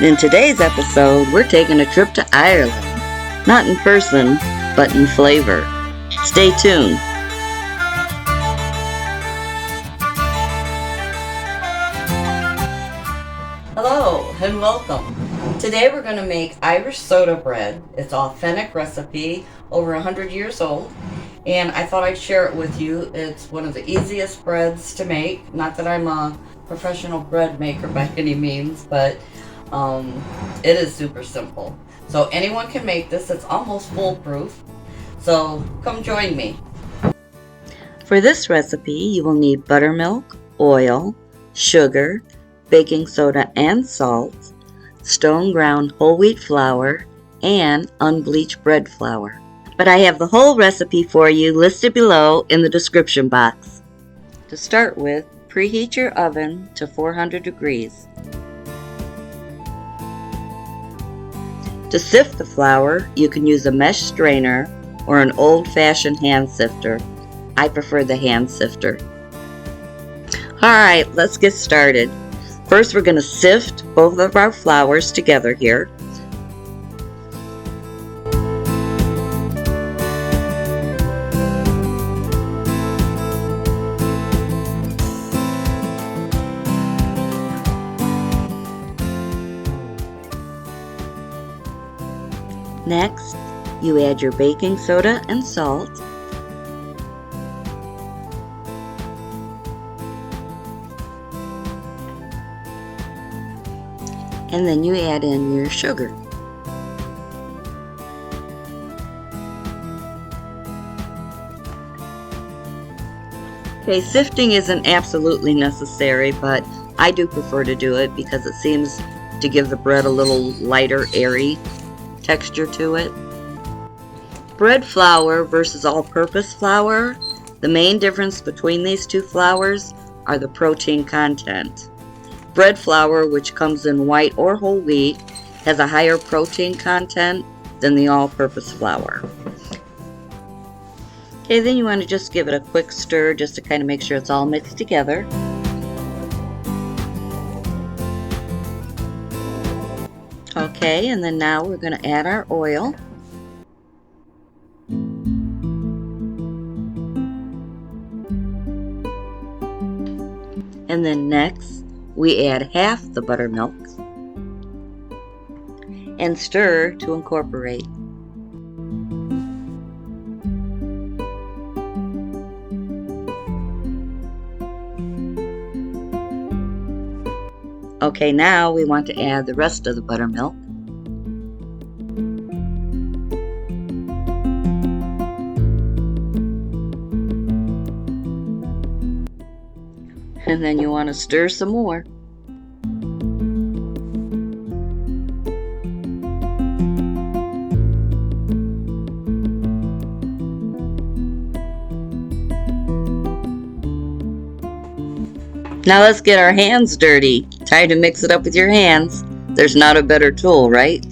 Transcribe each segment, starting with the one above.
In today's episode, we're taking a trip to Ireland. Not in person, but in flavor. Stay tuned. Hello and welcome. Today we're going to make Irish soda bread. It's an authentic recipe, over 100 years old. And I thought I'd share it with you. It's one of the easiest breads to make. Not that I'm a professional bread maker by any means, but it is super simple. So anyone can make this. It's almost foolproof. So come join me. For this recipe, you will need buttermilk, oil, sugar, baking soda and salt, stone ground whole wheat flour, and unbleached bread flour. But I have the whole recipe for you listed below in the description box. To start with, preheat your oven to 400 degrees. To sift the flour, you can use a mesh strainer or an old-fashioned hand sifter. I prefer the hand sifter. Alright, let's get started. First, we're going to sift both of our flours together here. Next, you add your baking soda and salt. And then you add in your sugar. Okay, sifting isn't absolutely necessary, but I do prefer to do it because it seems to give the bread a little lighter, airy texture to it. Bread flour versus all-purpose flour, the main difference between these two flours are the protein content. Bread flour, which comes in white or whole wheat, has a higher protein content than the all-purpose flour. Okay, then you want to just give it a quick stir just to kind of make sure it's all mixed together. Okay, and then now we're going to add our oil. And then next, we add half the buttermilk and stir to incorporate. Okay, now we want to add the rest of the buttermilk. And then you want to stir some more. Now let's get our hands dirty. Time to mix it up with your hands. There's not a better tool, right?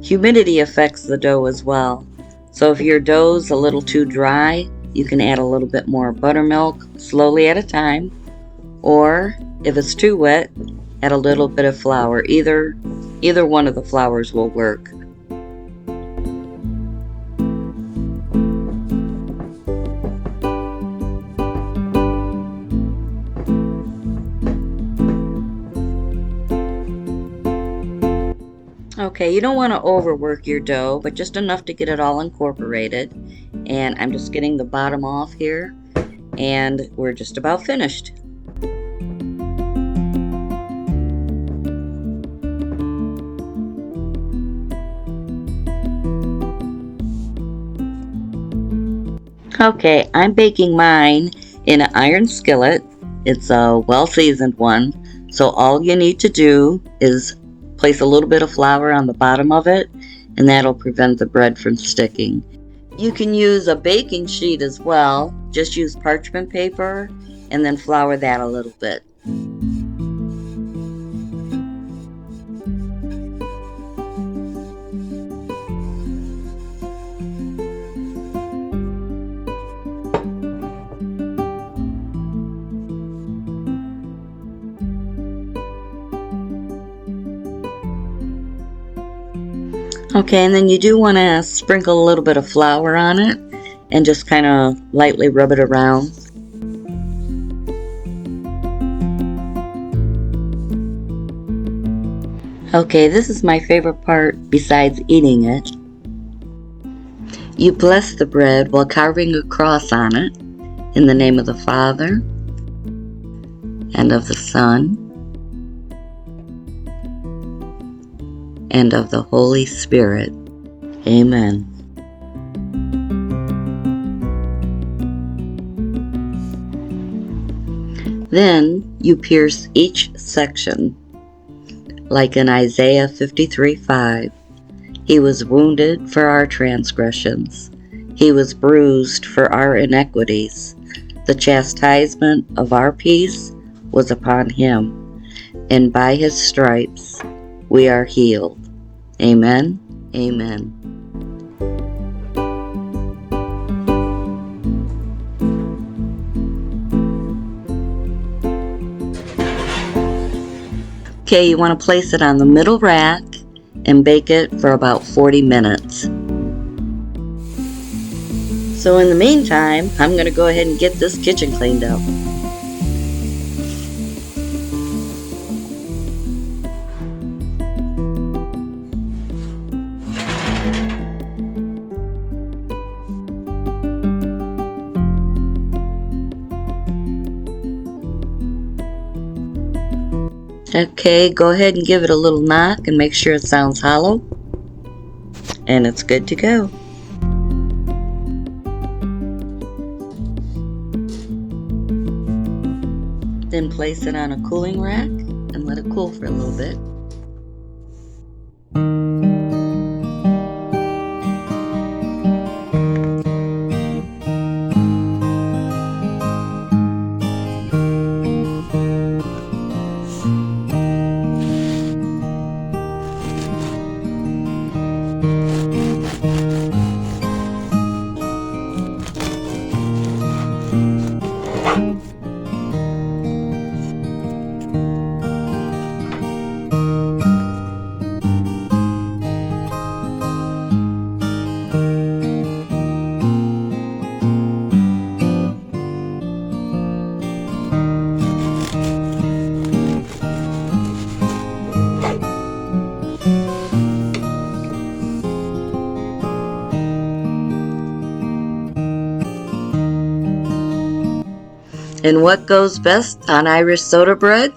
Humidity affects the dough as well. So if your dough's a little too dry, you can add a little bit more buttermilk slowly at a time. Or if it's too wet, add a little bit of flour. Either one of the flours will work. Okay, you don't want to overwork your dough, but just enough to get it all incorporated. And I'm just getting the bottom off here, and we're just about finished. Okay, I'm baking mine in an iron skillet. It's a well-seasoned one, so all you need to do is place a little bit of flour on the bottom of it, and that'll prevent the bread from sticking. You can use a baking sheet as well. Just use parchment paper and then flour that a little bit. Okay, and then you do want to sprinkle a little bit of flour on it and just kind of lightly rub it around. Okay, this is my favorite part besides eating it. You bless the bread while carving a cross on it in the name of the Father and of the Son and of the Holy Spirit. Amen. Then you pierce each section, like in Isaiah 53:5. He was wounded for our transgressions. He was bruised for our iniquities. The chastisement of our peace was upon him, and by his stripes we are healed. Amen. Amen. Okay, you want to place it on the middle rack and bake it for about 40 minutes. So in the meantime, I'm going to go ahead and get this kitchen cleaned up. Okay, go ahead and give it a little knock and make sure it sounds hollow. And it's good to go. Then place it on a cooling rack and let it cool for a little bit. And what goes best on Irish soda bread?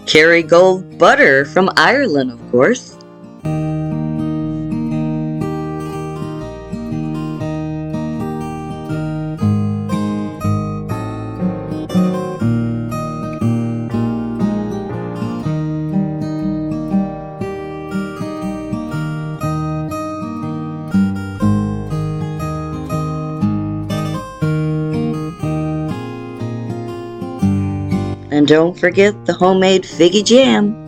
Kerrygold butter from Ireland, of course. And don't forget the homemade figgy jam.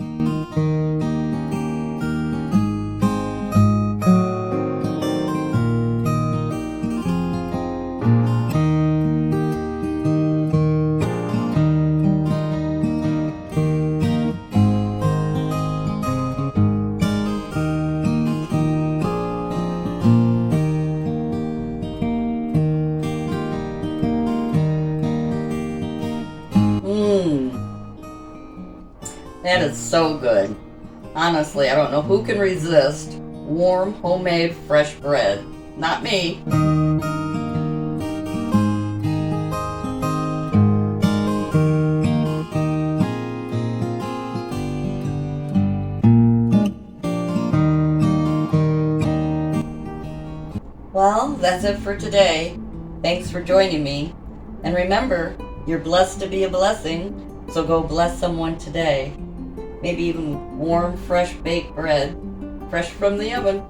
That is so good. Honestly, I don't know who can resist warm, homemade, fresh bread. Not me. Well, that's it for today. Thanks for joining me. And remember, you're blessed to be a blessing, so go bless someone today. Maybe even warm, fresh baked bread, fresh from the oven.